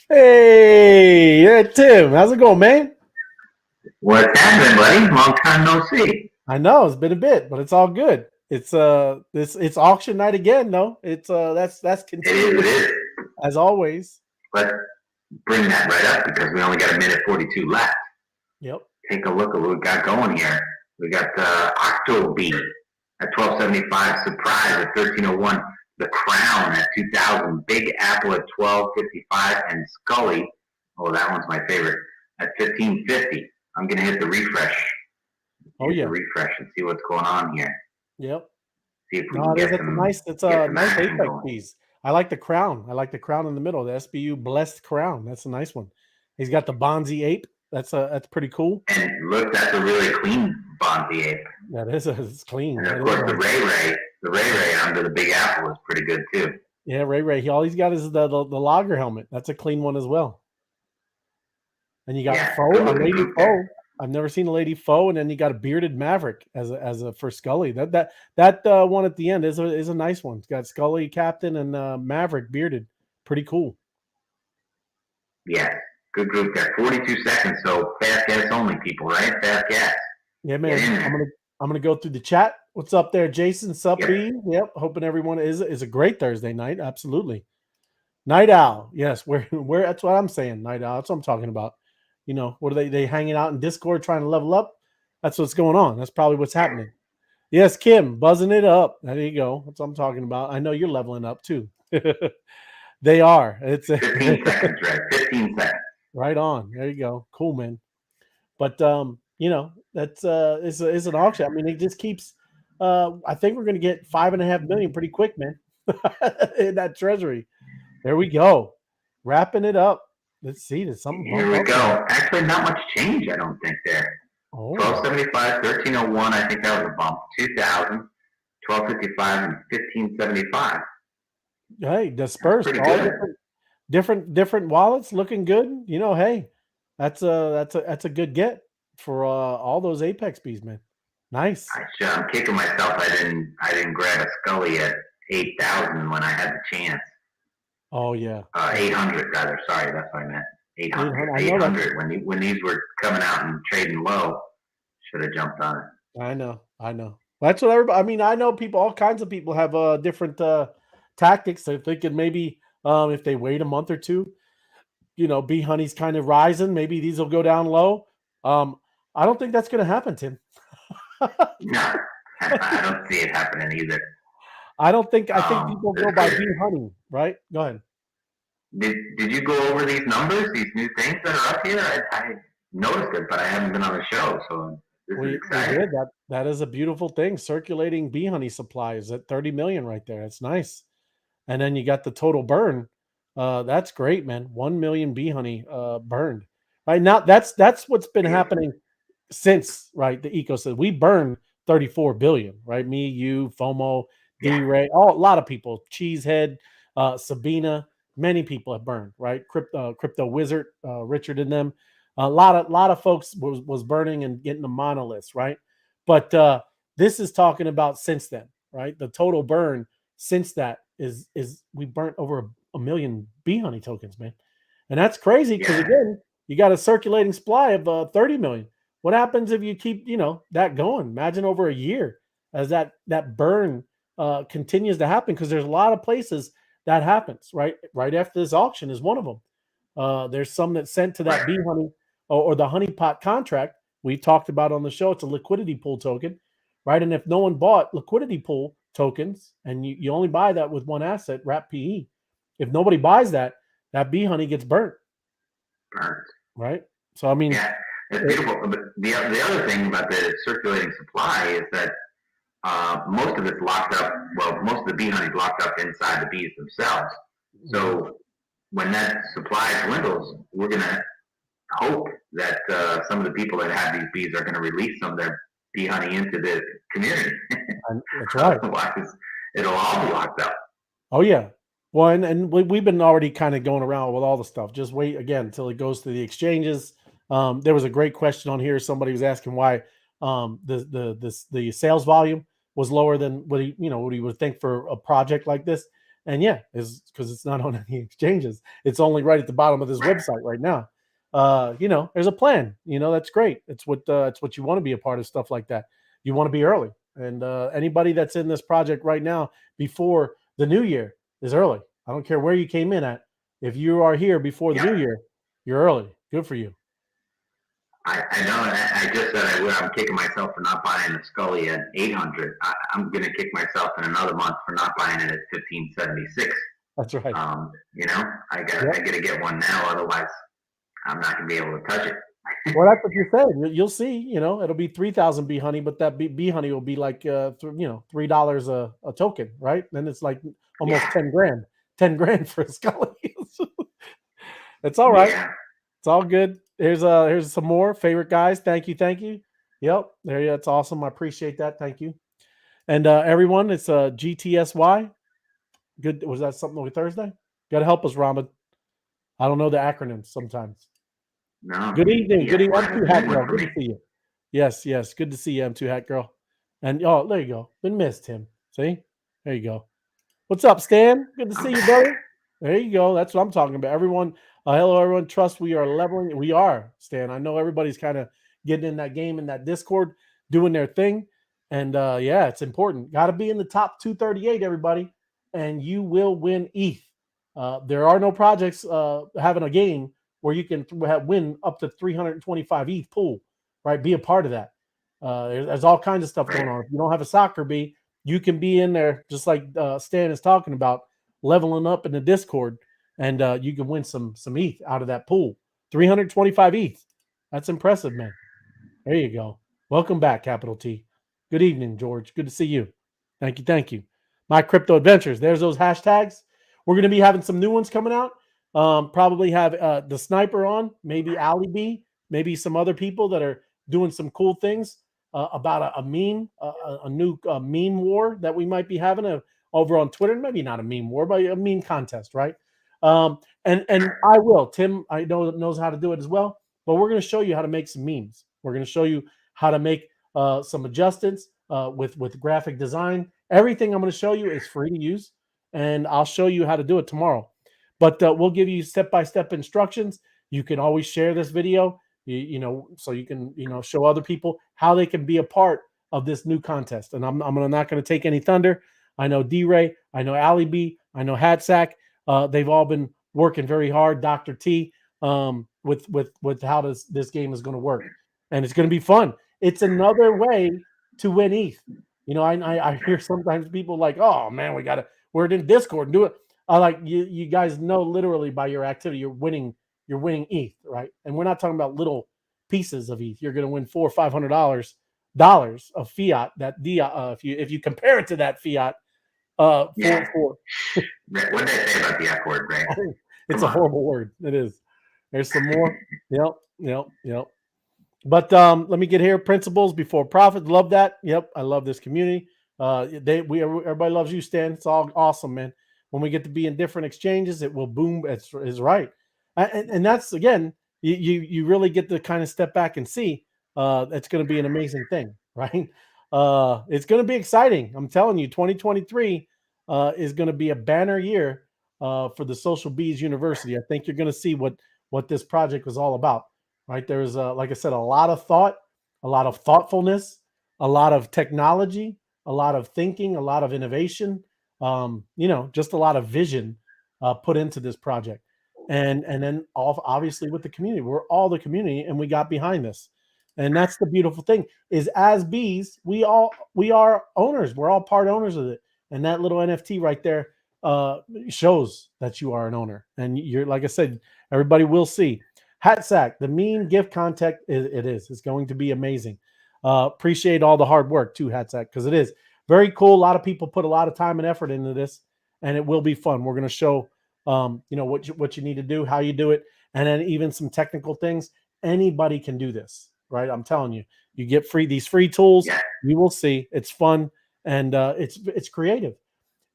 Hey, yeah, Tim, how's it going, man? What's happening, buddy? Long time no see. I know it's been a bit, but it's all good. It's auction night again, though. That's It is, continuous it is. as always. Let's bring that right up because we only got a minute 42 left. Yep. Take a look at what we got going here. We got Octo B at 1275, Surprise at 1301, The Crown at 2000, Big Apple at 1255, and Scully, oh, that one's my favorite, at 1550. I'm going to hit the refresh. Oh Hit the yeah. refresh and see what's going on here. Yep. See if we No, can it is. It's get a some nice action Apex going. piece. I like the crown. I like the crown in the middle. The SBU blessed crown. That's a nice one. He's got the Bonzi ape. That's pretty cool. And look, that's a really clean Bonzi ape. That is it's clean. And of That is course, nice. The Ray Ray under the Big Apple is pretty good too. Yeah, Ray. All he's got is the logger helmet. That's a clean one as well. And you got Yeah, Foe, good a looking lady group there. Foe. I've never seen a lady Foe, and then you got a bearded Maverick as a for Scully. That one at the end is a nice one. It's got Scully Captain and Maverick bearded. Pretty cool. Yeah, good group there. 42 seconds, so fast gas only, people, right? Fast gas. Yeah, Get man. in there. I'm gonna go through the chat. What's up there, Jason? Sup Yep. B? Yep. Hoping everyone is a great Thursday night. Absolutely. Night Owl. Yes, where that's what I'm saying. Night Owl. That's what I'm talking about. You know, what are they hanging out in Discord trying to level up? That's what's going on. That's probably what's happening. Yes, Kim, buzzing it up. There you go. That's what I'm talking about. I know you're leveling up too. They are. It's 15 seconds, right? 15 seconds. right on. There you go. Cool, man. But you know, that's is an auction. I mean, it just keeps I think we're gonna get 5.5 million pretty quick, man. In that treasury. There we go. Wrapping it up. Let's see. Did something Here bump we up there? go. Actually, not much change, I don't think, there. Oh, 1275, 1301, I think that was a bump. 2000, 1255, and 1575. hey, That's dispersed. pretty All good. different wallets looking good. You know, hey, that's a good get for all those Apex bees, man. Nice. I'm kicking myself. I didn't grab a Scully at 8,000 when I had the chance. Oh yeah. 800 rather. Sorry, that's what I meant. 800. 800. I know that. 800 when these were coming out and trading low. Should have jumped on it. I know. I know. That's what everybody. I mean, I know people. All kinds of people have different tactics. They're thinking maybe if they wait a month or two, you know, bee honey's kind of rising. Maybe these will go down low. Um, I don't think that's going to happen, Tim. No, I don't see it happening either. I don't think. I think people go by bee honey, right? Go ahead. Did you go over these numbers, these new things that are up here? I noticed it, but I haven't been on the show, so this is We exciting. did that. That is a beautiful thing. Circulating bee honey supply is at 30 million right there. It's nice. And then you got the total burn. That's great, man. 1 million bee honey burned. Right now, that's what's been happening since right the ecosystem. We burned 34 billion, right? Me, you, FOMO, Yeah, D Ray, a lot of people, Cheesehead, Sabina, many people have burned, right? Crypto Wizard, Richard and them. A lot of folks was burning and getting the monoliths, right? But this is talking about since then, right? The total burn since that is we burnt over a million bee honey tokens, man. And that's crazy because yeah, again, you got a circulating supply of 30 million. What happens if you keep, you know, that going? Imagine over a year as that burn continues to happen because there's a lot of places that happens, right? Right after this auction is one of them. There's some that sent to that right. bee honey or the honeypot contract we talked about on the show. It's a liquidity pool token, right? And if no one bought liquidity pool tokens and you only buy that with one asset, wrap PE, if nobody buys that, that bee honey gets burnt, Burnt. right? So I mean, Yeah, it's beautiful. But the other thing about the circulating supply is that most of it's locked up. Well, most of the bee honey is locked up inside the bees themselves. So when that supply dwindles, we're going to hope that some of the people that have these bees are going to release some of their bee honey into the community. that's right. Otherwise, it'll all be locked up. Oh yeah. Well, and we've been already kind of going around with all the stuff. Just wait again until it goes to the exchanges. There was a great question on here. Somebody was asking why the sales volume was lower than what he would think for a project like this. And yeah, is because it's not on any exchanges. It's only right at the bottom of this website right now. There's a plan. That's great. It's what you want to be a part of, stuff like that. You want to be early. And anybody that's in this project right now before the new year is early. I don't care where you came in at. If you are here before the new year, you're early. Good for you. I know. I just said I would. I'm kicking myself for not buying the Scully at 800. I'm going to kick myself in another month for not buying it at 1576. That's right. I got to get one now. Otherwise, I'm not going to be able to touch it. Well, that's what you're saying. You'll see. It'll be 3,000 bee honey, but that bee honey will be like $3 a token, right? Then it's like almost 10 grand. 10 grand for a Scully. It's all right. Yeah. It's all good. Here's some more favorite guys. Thank you. Yep, there you go. That's awesome. I appreciate that. Thank you. And everyone, it's GTSY. Good. Was that something with Thursday? Got to help us, Rama. I don't know the acronyms sometimes. No. Good evening. Good evening. M2 Hat Girl. Good to see you. Yes. Good to see you, M2 Hat Girl. And there you go. Been missed, Tim. See? There you go. What's up, Stan? Good to see you, brother. There you go. That's what I'm talking about. Everyone, hello, everyone. Trust we are leveling. We are, Stan. I know everybody's kind of getting in that game in that Discord, doing their thing. And it's important. Got to be in the top 238, everybody, and you will win ETH. There are no projects having a game where you can win up to 325 ETH pool, right? Be a part of that. There's all kinds of stuff going on. If you don't have a soccer bee, you can be in there just like Stan is talking about, leveling up in the Discord, and you can win some ETH out of that pool. 325 ETH. That's impressive, man. There you go. Welcome back, Capital T. Good evening, George. Good to see you. Thank you. My Crypto Adventures. There's those hashtags. We're going to be having some new ones coming out. Probably have the Sniper on, maybe Ali B, maybe some other people that are doing some cool things about a meme, a new meme war that we might be having over on Twitter. Maybe not a meme war, but a meme contest, right? And I will. Tim, I know knows how to do it as well. But we're going to show you how to make some memes. We're going to show you how to make some adjustments with graphic design. Everything I'm going to show you is free to use, and I'll show you how to do it tomorrow. But we'll give you step-by-step instructions. You can always share this video, so you can show other people how they can be a part of this new contest. And I'm not going to take any thunder. I know D-Ray, I know Ali B, I know Hatsack. They've all been working very hard. Dr. T, with how this game is going to work, and it's going to be fun. It's another way to win ETH. I hear sometimes people like, oh man, we're in Discord and do it. I like you guys know literally by your activity you're winning ETH, right? And we're not talking about little pieces of ETH. You're going to win $400 or $500 of fiat. That if you compare it to that fiat, What did I say about the F word, Ray? It's a horrible word. It is. There's some more. Yep. But let me get here. Principles before profit. Love that. Yep, I love this community. Everybody loves you, Stan. It's all awesome, man. When we get to be in different exchanges, it will boom. It's right, and that's again, you really get to kind of step back and see. It's going to be an amazing thing, right? It's going to be exciting. I'm telling you, 2023 is going to be a banner year for the Social Bees University. I think you're going to see what this project was all about, right? There's, like I said, a lot of thought, a lot of thoughtfulness, a lot of technology, a lot of thinking, a lot of innovation, just a lot of vision put into this project. And then obviously with the community, we're all the community and we got behind this. And that's the beautiful thing is as bees, we are owners. We're all part owners of it. And that little NFT right there shows that you are an owner. And you're, like I said, everybody will see. Hatsack, the meme gift content, it's going to be amazing. Appreciate all the hard work too, Hatsack, because it is very cool. A lot of people put a lot of time and effort into this, and it will be fun. We're going to show, what you need to do, how you do it, and then even some technical things. Anybody can do this, right? I'm telling you, you get these free tools. Yeah. You will see it's fun and it's creative.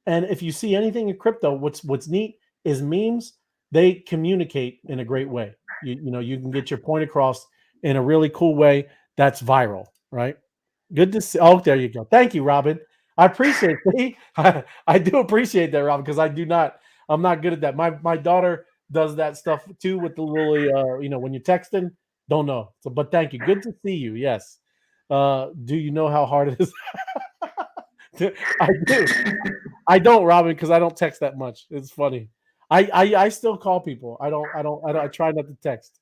And if you see anything in crypto, what's neat is memes. They communicate in a great way. You can get your point across in a really cool way that's viral, right? Good to see. Oh, there you go. Thank you, Robin. I appreciate it. I do appreciate that, Rob, because I'm not good at that. My daughter does that stuff too with the little, when you're texting, don't know. So, but thank you. Good to see you. Yes. Do you know how hard it is? I do. I don't, Robin, because I don't text that much. It's funny. I still call people. I try not to text.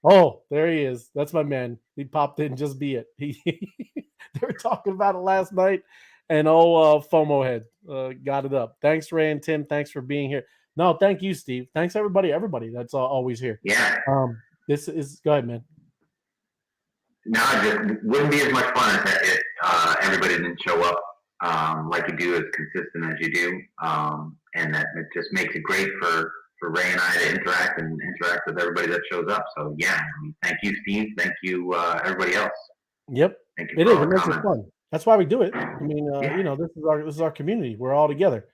Oh, there he is. That's my man. He popped in. Just be it. They were talking about it last night, and FOMO head got it up. Thanks, Ray and Tim. Thanks for being here. No, thank you, Steve. Thanks everybody. Everybody that's always here. Yeah. This is go ahead, man. No, it just wouldn't be as much fun if everybody didn't show up like you do, as consistent as you do, and that it just makes it great for Ray and I to interact with everybody that shows up. So yeah, I mean, thank you, Steve. Thank you, everybody else. Yep, Thank you it for is. all It the makes it comments. fun. That's why we do it. I mean, Yeah. this is our community. We're all together.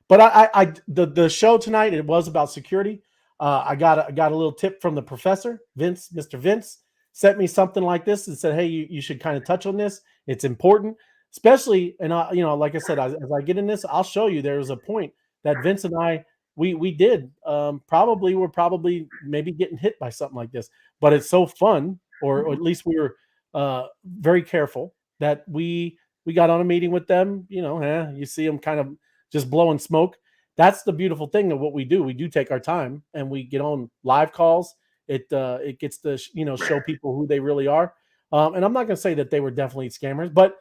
But the show tonight, it was about security. I got a little tip from the professor, Vince, Mr. Vince, sent me something like this and said, "Hey, you should kind of touch on this. It's important, especially." And like I said, as I get in this, I'll show you. There was a point that Vince and I we did we're probably maybe getting hit by something like this, but it's so fun, or at least we were very careful that we got on a meeting with them. You see them kind of just blowing smoke. That's the beautiful thing of what we do. We do take our time and we get on live calls. It gets to show people who they really are. And I'm not going to say that they were definitely scammers, but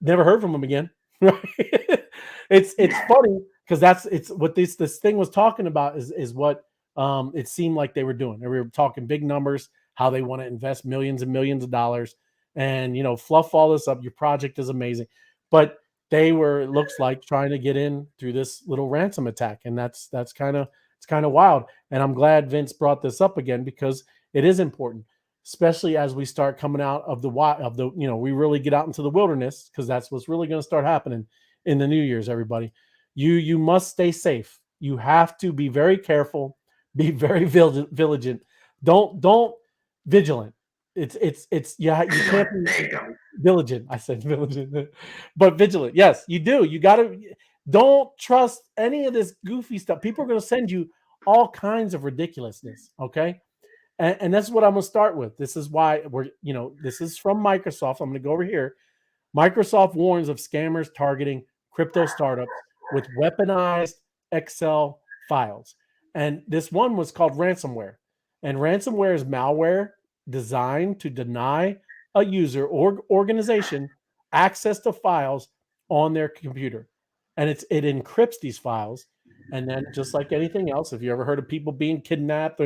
never heard from them again. Right? It's Yeah. funny because it's what this thing was talking about is what it seemed like they were doing. They were talking big numbers, how they want to invest millions and millions of dollars, and fluff all this up. Your project is amazing, but they were, it looks like, trying to get in through this little ransom attack, and that's kind of it's kind of wild. And I'm glad Vince brought this up again because it is important, especially as we start coming out of the we really get out into the wilderness, because that's what's really going to start happening in the New Year's. Everybody, you must stay safe. You have to be very careful, be very vigilant. Don't vigilant. It's yeah. You can't be There you go. diligent. I said diligent, but vigilant. Yes, you do. You got to. Don't trust any of this goofy stuff. People are going to send you all kinds of ridiculousness. Okay, and that's what I'm going to start with. This is why this is from Microsoft. I'm going to go over here. Microsoft warns of scammers targeting crypto startups with weaponized Excel files. And this one was called ransomware. And ransomware is malware designed to deny a user or organization access to files on their computer. And it encrypts these files. And then, just like anything else, if you ever heard of people being kidnapped,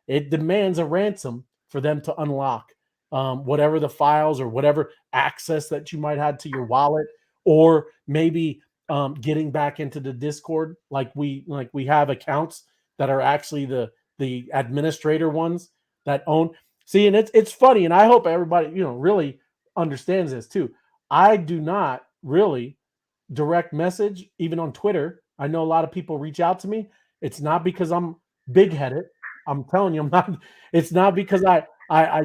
it demands a ransom for them to unlock whatever the files or whatever access that you might have to your wallet, or maybe getting back into the Discord. Like we have accounts that are actually the administrator ones that own. See, and it's funny, and I hope everybody really understands this too. I do not really direct message even on Twitter. I know a lot of people reach out to me. It's not because I'm big headed. I'm telling you, I'm not. It's not because I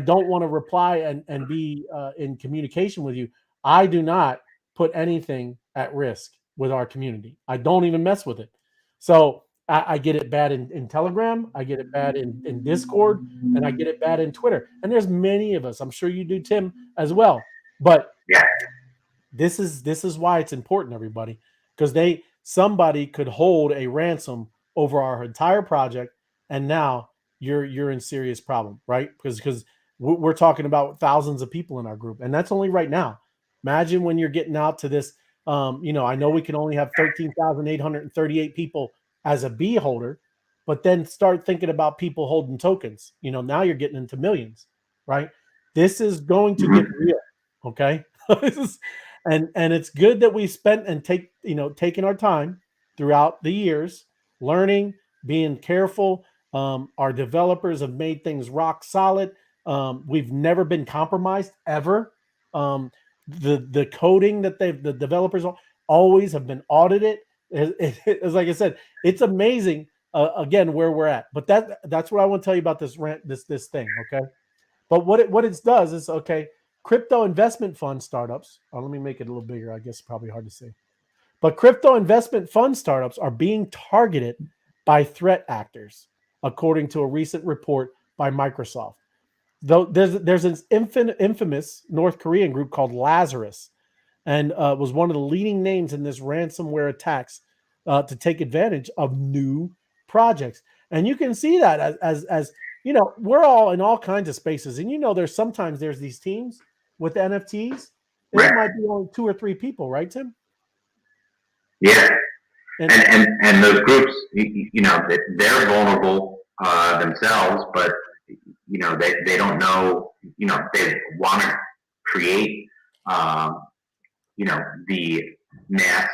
don't want to reply and be in communication with you. I do not put anything at risk with our community. I don't even mess with it. So I get it bad in Telegram. I get it bad in Discord, and I get it bad in Twitter. And there's many of us. I'm sure you do, Tim, as well. But Yeah. this is why it's important, everybody, because somebody could hold a ransom over our entire project, and now you're in serious problem, right? Because we're talking about thousands of people in our group, and that's only right now. Imagine when you're getting out to this. I know we can only have 13,838 people as a B holder, but then start thinking about people holding tokens. Now you're getting into millions, right? This is going to get real. Okay. This is and it's good that we spent and taking our time throughout the years learning, being careful. Our developers have made things rock solid. We've never been compromised ever. The coding that the developers always have been audited. As like I said, it's amazing again where we're at. But that's what I want to tell you about this thing. Okay. But what it does is, okay, crypto investment fund startups. Let me make it a little bigger. I guess probably hard to say. But crypto investment fund startups are being targeted by threat actors, according to a recent report by Microsoft. Though there's an infamous North Korean group called Lazarus, and was one of the leading names in this ransomware attacks to take advantage of new projects. And you can see that as you know, we're all in all kinds of spaces, and you know, there's these teams with NFTs, and it Right. might be only 2 or 3 people, right, Tim? Yeah. And And those groups, you know, they're vulnerable themselves, but you know, they don't know, you know, they want to create, um, you know, the mass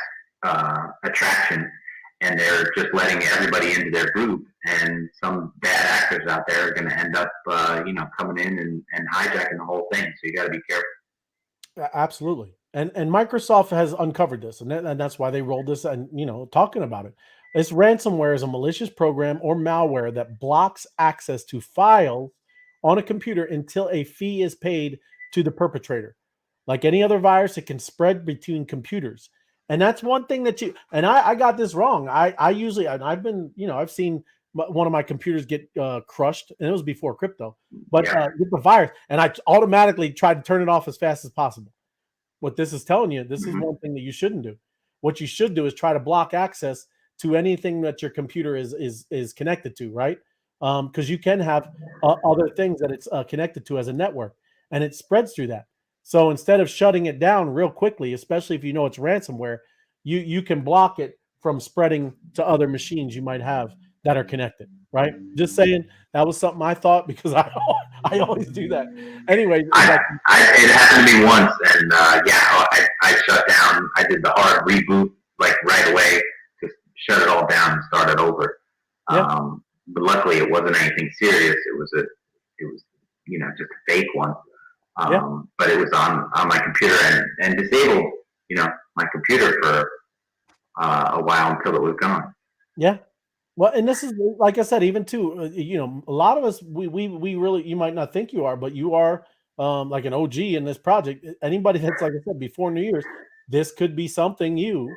attraction, and they're just letting everybody into their group, and some bad actors out there are going to end up, you know, coming in and hijacking the whole thing. So you got to be careful. Absolutely. And Microsoft has uncovered this, and that's why they rolled this and, you know, talking about it. This ransomware is a malicious program or malware that blocks access to files on a computer until a fee is paid to the perpetrator. Like any other virus, it can spread between computers. And that's one thing that I got this wrong. I usually, and I've been, you know, I've seen one of my computers get crushed, and it was before crypto, but Yeah. get the virus, and I automatically tried to turn it off as fast as possible. What this is telling you, this is Mm-hmm. one thing that you shouldn't do. What you should do is try to block access to anything that your computer is connected to, right? Because you can have other things that it's connected to as a network, and it spreads through that. So instead of shutting it down real quickly, especially if you know it's ransomware, you can block it from spreading to other machines you might have that are connected, right? Just saying, that was something I thought because I always do that. Anyway, It happened to me once, and yeah, I shut down. I did the hard reboot like right away to shut it all down and start it over. yeah, But luckily, it wasn't anything serious. It was, you know, just a fake one. yeah, But it was on my computer, and disabled, you know, my computer for a while until it was gone. yeah. Well, and this is like I said, even too, you know, a lot of us, we really, you might not think you are, but you are like an OG in this project. Anybody that's, like I said, before New Year's, this could be something you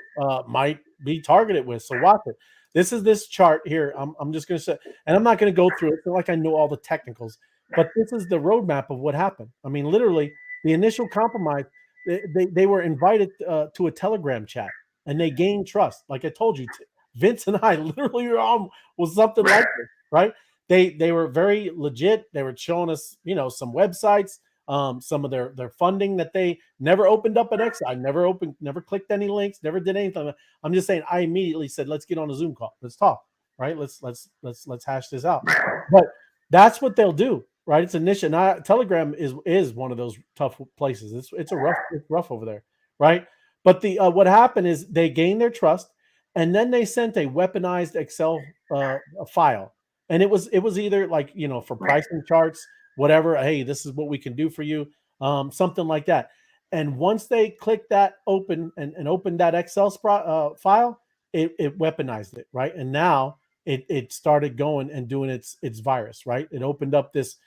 might be targeted with. So watch it. This is this chart here. I'm just going to say, and I'm not going to go through it. It's not like I know all the technicals, but this is the roadmap of what happened. I mean, literally, the initial compromise, they were invited to a Telegram chat, and they gained trust. Like I told you, Vince and I literally were on was something Right. like this, right? They were very legit. They were showing us, you know, some websites, some of their funding that they never opened up an X. I never clicked any links, never did anything. I'm just saying, I immediately said, let's get on a Zoom call. Let's talk, right? Let's hash this out. Right. But that's what they'll do, right? It's initial. Telegram is one of those tough places. It's rough over there, right? But the what happened is they gained their trust, and then they sent a weaponized Excel a file, and it was either like, you know, for Right. pricing charts, whatever. Hey, this is what we can do for you, something like that. And once they clicked that open and opened that Excel file, it weaponized it, right? And now it started going and doing its virus, right? It opened up this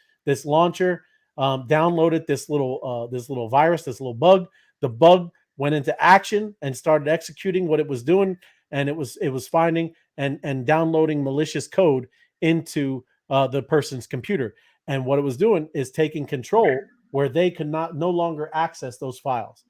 launcher, downloaded this little virus, this little bug. The bug went into action and started executing what it was doing, and it was finding and downloading malicious code into the person's computer. And what it was doing is taking control where they could not no longer access those files.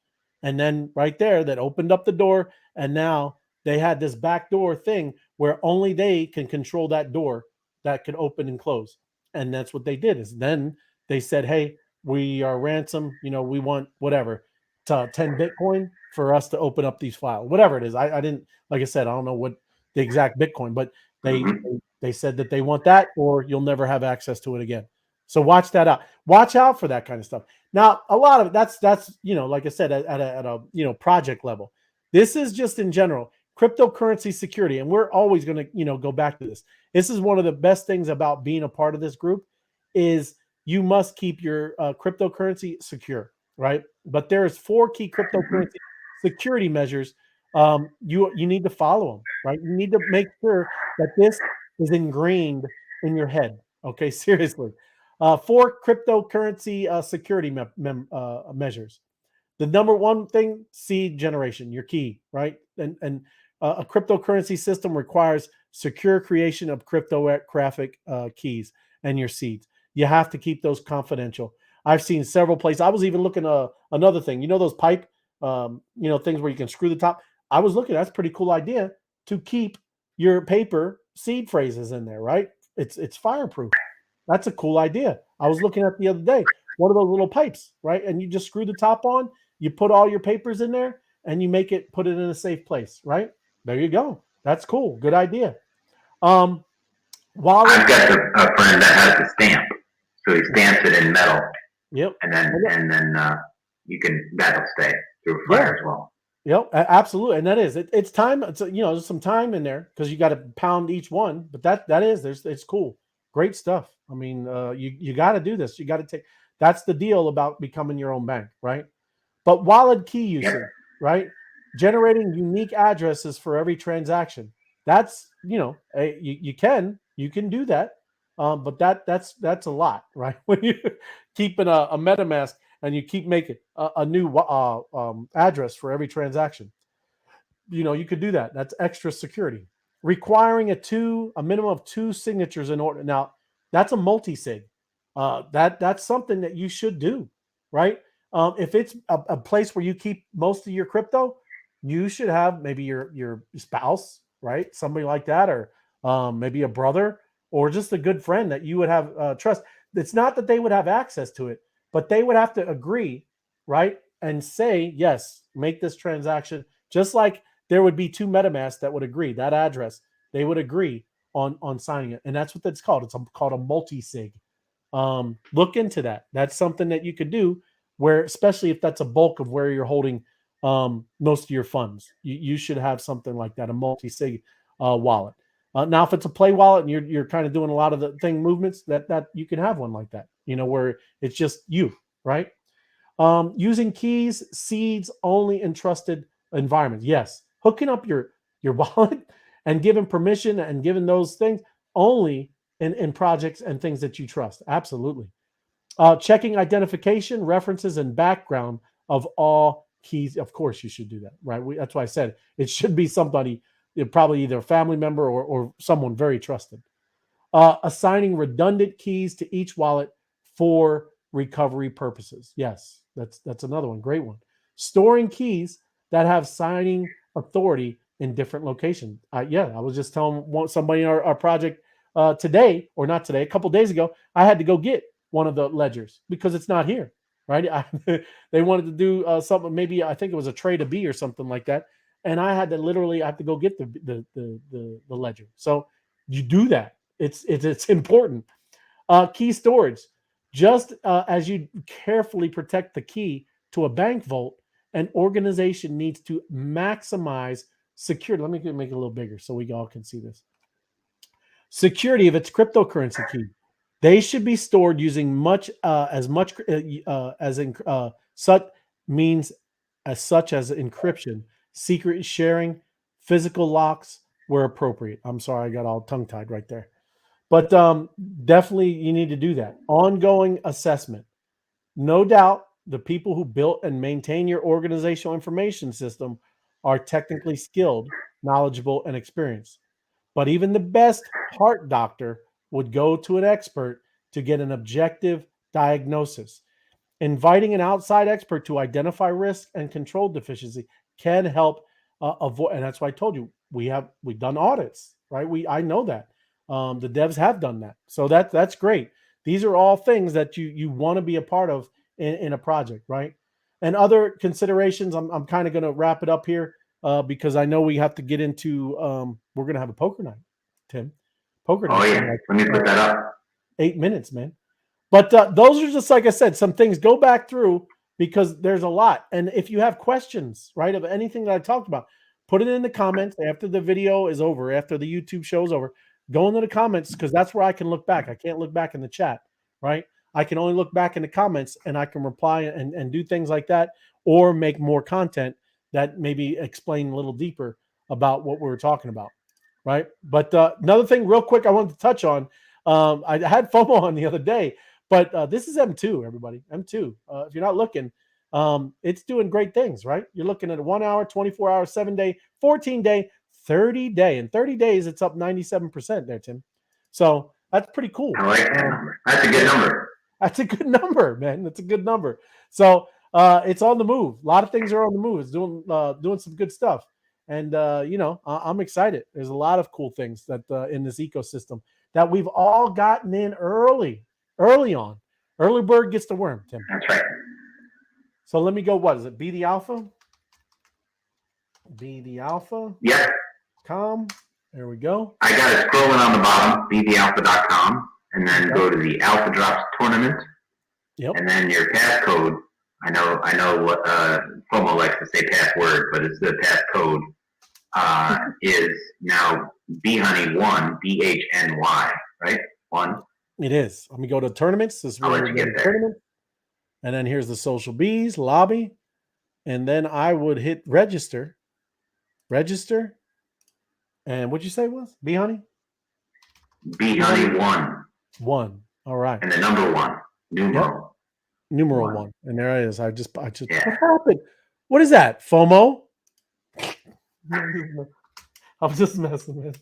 And then right there, that opened up the door, and now they had this backdoor thing where only they can control that door that could open and close. And that's what they did. Is then they said, "Hey, we are ransom. You know, we want whatever to 10 Bitcoin for us to open up these files, whatever it is." I didn't, like I said, I don't know what the exact Bitcoin, but they Mm-hmm. they said that they want that, or you'll never have access to it again. So watch that out. Watch out for that kind of stuff. Now, a lot of it, that's you know, like I said, at a you know, project level. This is just in general cryptocurrency security, and we're always going to, you know, go back to this. This is one of the best things about being a part of this group is you must keep your cryptocurrency secure, right? But there's 4 key Mm-hmm. cryptocurrency security measures you need to follow them, right? You need to make sure that this is ingrained in your head. Okay, seriously. 4 cryptocurrency security measures. The number one thing, seed generation, your key, right? And a cryptocurrency system requires secure creation of cryptographic keys and your seeds. You have to keep those confidential. I've seen several places. I was even looking another thing. You know those pipe, things where you can screw the top. I was looking. That's a pretty cool idea to keep your paper seed phrases in there, right? It's fireproof. That's a cool idea. I was looking at the other day, one of those little pipes, right? And you just screw the top on, you put all your papers in there, and you put it in a safe place, right? There you go. That's cool. Good idea. While I've got a friend that has the stamp, so he stamps it in metal, yep, and then that'll stay through fire as well. Yep, absolutely, and that is it's time. It's there's some time in there because you got to pound each one, but it's cool, great stuff. I mean, you got to do this. You got to take. That's the deal about becoming your own bank, right? But wallet key usage, right? Generating unique addresses for every transaction. That's you can do that, but that's a lot, right? When you keeping a MetaMask and you keep making a new address for every transaction, you could do that. That's extra security. Requiring a minimum of 2 signatures in order. Now, that's a multi-sig. That's something that you should do, right? If it's a place where you keep most of your crypto, you should have maybe your spouse, right? Somebody like that, or maybe a brother, or just a good friend that you would have trust. It's not that they would have access to it, but they would have to agree, right? And say, yes, make this transaction. Just like there would be 2 MetaMask that would agree, that address, they would agree on signing it. And that's what that's called. It's called a multi-sig. Look into that. That's something that you could do where, especially if that's a bulk of where you're holding most of your funds, you should have something like that, a multi-sig wallet. Now, if it's a play wallet and you're kind of doing a lot of the movements, that you can have one like that, where it's just you, right? Using keys, seeds only in trusted environments. Yes, hooking up your wallet and giving permission and giving those things only in projects and things that you trust. Absolutely. Checking identification, references, and background of all keys. Of course, you should do that, right? That's why I said it should be somebody, probably either a family member or someone very trusted. Assigning redundant keys to each wallet for recovery purposes. Yes, that's another one. Great one. Storing keys that have signing authority in different locations. I was just telling somebody in our project today, or not today, a couple days ago, I had to go get one of the ledgers because it's not here, right? They wanted to do something, maybe I think it was a trade of B or something like that, and I had to go get the ledger. So you do that. It's important. Key storage. Just as you carefully protect the key to a bank vault, an organization needs to maximize security. Let me make it a little bigger so we all can see this. Security of its cryptocurrency key. They should be stored using such means as such as encryption, secret sharing, physical locks where appropriate. I'm sorry, I got all tongue-tied right there. But definitely you need to do that. Ongoing assessment. No doubt the people who built and maintain your organizational information system are technically skilled, knowledgeable, and experienced. But even the best heart doctor would go to an expert to get an objective diagnosis. Inviting an outside expert to identify risk and control deficiency can help avoid. And that's why I told you we've done audits, right? I know that the devs have done that, so that's great. These are all things that you want to be a part of in a project, right? And other considerations. I'm kind of going to wrap it up here because I know we have to get into. We're going to have a poker night, Tim. Poker night. Oh yeah, let me put that up. 8 minutes, man. But those are just, like I said, some things. Go back through because there's a lot. And if you have questions, right, of anything that I talked about, put it in the comments after the video is over, after the YouTube show is over. Go into the comments because that's where I can look back. I can't look back in the chat, right? I can only look back in the comments and I can reply and do things like that, or make more content that maybe explain a little deeper about what we were talking about, right? But another thing real quick I wanted to touch on, I had FOMO on the other day, but this is M2, everybody. M2. If you're not looking, it's doing great things, right? You're looking at a 1 hour, 24 hour, 7 day, 14 day, 30 day. In 30 days, it's up 97% there, Tim. So that's pretty cool. I like that number. That's a good number. That's a good number, man. That's a good number. So it's on the move. A lot of things are on the move. It's doing some good stuff. And I'm excited. There's a lot of cool things that in this ecosystem that we've all gotten in early on. Early bird gets the worm, Tim. That's right. So let me go. What is it? Be the alpha. Be the alpha. Yep. There we go. I got it scrolling on the bottom, bethealpha.com, and then go to the Alpha Drops tournament. Yep. And then your passcode. I know what FOMO likes to say password, but it's the passcode is now BHNY1, BHNY, right? 1. It is. Let me go to tournaments. This is I'll where let you we go get to there. tournament. And then here's the social bees lobby. And then I would hit register. Register. And what'd you say it was? BHNY? BHNY1. 1. All right. And the number 1. Numeral. Yep. Numeral 1. And there it is. I just Yeah. what happened? What is that? FOMO? I'm just messing with it.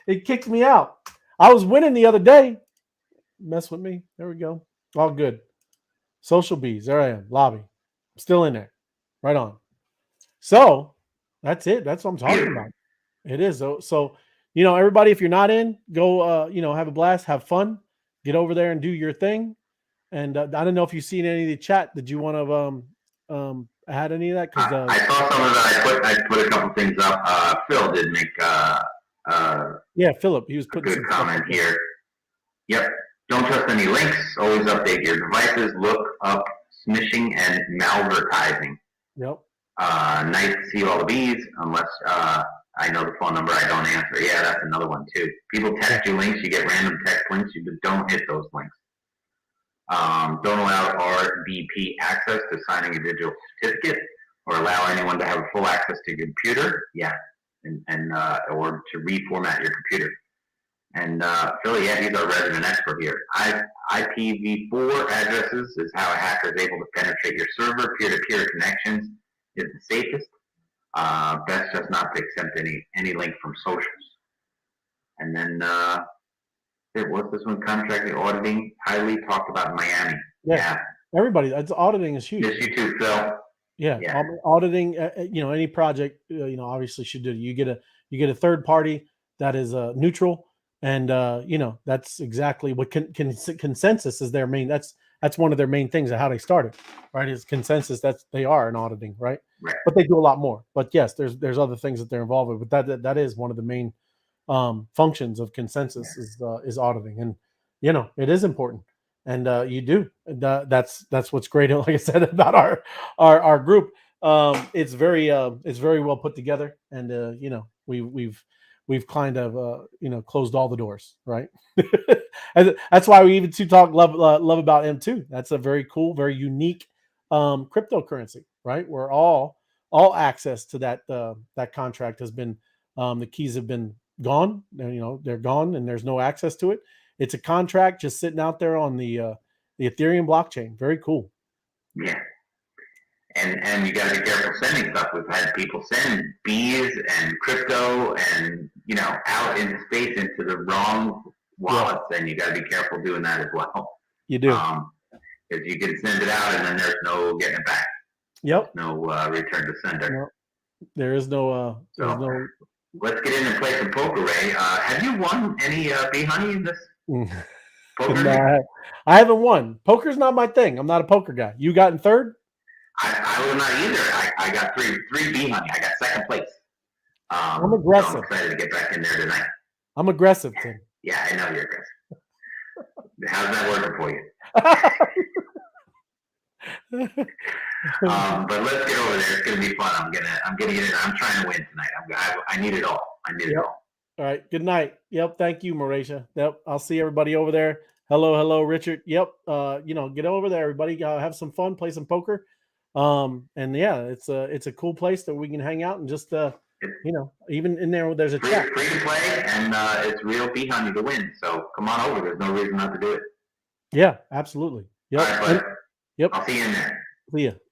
It kicked me out. I was winning the other day. Mess with me. There we go. All good. Social bees. There I am. Lobby. I'm still in there. Right on. So that's it. That's what I'm talking about. It is. So, everybody, if you're not in, go, have a blast, have fun, get over there and do your thing. And I don't know if you've seen any of the chat. Did you want to add any of that? I saw some of that. I put a couple things up. Phil did make yeah, Philip. He was putting a good comment here. Yep. Don't trust any links. Always update your devices. Look up smishing and malvertising. Yep. Nice to see all the bees, unless I know the phone number, I don't answer. Yeah, that's another one too. People text you links, you get random text links, you don't hit those links. Don't allow RDP access to signing a digital certificate or allow anyone to have full access to your computer. Yeah, and or to reformat your computer. And Philly, yeah, he's our resident expert here. IPv4 addresses is how a hacker is able to penetrate your server. Peer-to-peer connections is the safest. Best just not to accept any link from socials. And then what's this one? Contract auditing, highly talked about in Miami. Yeah. Everybody, that's auditing is huge. Yes, you too, Phil. Yeah. Auditing, any project, obviously should do. You get a third party that is neutral, and that's exactly what consensus is their main. That's one of their main things of how they started, right? Is consensus. That's they are in auditing, right? Right. But they do a lot more. But yes, there's other things that they're involved with. But that is one of the main functions of consensus is auditing, and it is important, and you do. That's what's great. Like I said about our group, it's very well put together, and we've kind of closed all the doors, right? And that's why we even talk love about M2. That's a very cool, very unique cryptocurrency, right? Where all access to that contract has been the keys have been gone. They're gone, and there's no access to it. It's a contract just sitting out there on the Ethereum blockchain. Very cool. Yeah. And you got to be careful sending stuff. We've had people send bees and crypto and out into space into the wrong wallets, and you got to be careful doing that as well. You do, because you can send it out and then there's no getting it back. Yep. No return to sender. No, there is no. Let's get in and play some poker, Ray. Have you won any BHNY in this? Poker? No, I haven't won. Poker's not my thing. I'm not a poker guy. You got in third? I was not either. I got three BHNY. I got second place. I'm aggressive. So I'm excited to get back in there tonight. I'm aggressive, Tim. Yeah, I know you're aggressive. How's that working for you? But let's get over there. It's gonna be fun. I'm gonna get in. I'm trying to win tonight. I need it all. I need it all. All right. Good night. Yep. Thank you, Mauricia. Yep. I'll see everybody over there. Hello, Richard. Yep. Get over there, everybody. Have some fun. Play some poker. And yeah, it's a cool place that we can hang out and just even in there there's a chat. Free to play, and it's real BHNY to win. So come on over. There's no reason not to do it. Yeah, absolutely. Yep. All right, yep. I'll see you in there. See ya.